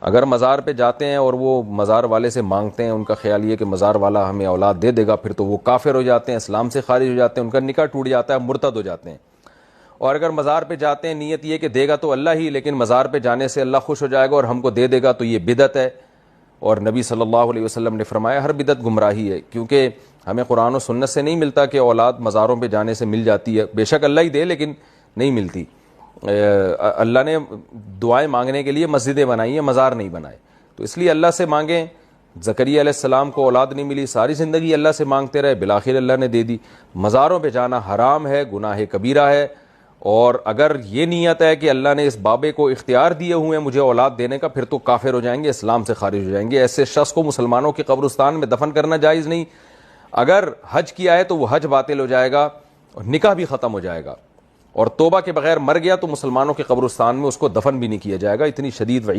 अगर मज़ार पे जाते हैं और वो मज़ार वाले से मांगते हैं, उनका ख्याल ये कि मज़ार वाला हमें औलाद दे देगा, फिर तो वो काफिर हो जाते हैं, इस्लाम से खारिज हो जाते हैं, उनका निकाह टूट जाता है, मुर्तद हो जाते हैं। और अगर मज़ार पे जाते हैं नीयत ये कि देगा तो अल्लाह ही, लेकिन मज़ार पे जाने से अल्लाह खुश हो जाएगा और हमको दे देगा, तो ये बिदत है। और नबी सल्लल्लाहु अलैहि वसल्लम ने फरमाया हर बिदत गुमराही है, क्योंकि हमें कुरान और सुन्नत से नहीं मिलता कि औलाद मज़ारों पे जाने से मिल जाती है। बेशक अल्लाह ही दे, लेकिन नहीं मिलती। अल्लाह ने दुआएं मांगने के लिए मस्जिदें बनाई हैं, मज़ार नहीं बनाए। तो इसलिए अल्लाह से मांगें। ज़करिया अलैहिस्सलाम को औलाद नहीं मिली, सारी ज़िंदगी अल्लाह से मांगते रहे, बिलाखिर अल्लाह ने दे दी। मज़ारों पे जाना हराम है, गुनाह कबीरा है। और अगर ये नीयत है कि अल्लाह ने इस बाबे को इख्तियार दिए हुए हैं मुझे औलाद देने का, फिर तो काफिर हो जाएंगे, इस्लाम से खारिज हो जाएंगे। ऐसे शख्स को मुसलमानों के कब्रिस्तान में दफन करना जायज़ नहीं। अगर हज किया है तो वह हज बातिल हो जाएगा और निकाह भी ख़त्म हो जाएगा। और तौबा के बगैर मर गया तो मुसलमानों के कब्रिस्तान में उसको दफन भी नहीं किया जाएगा। इतनी शदीद वईद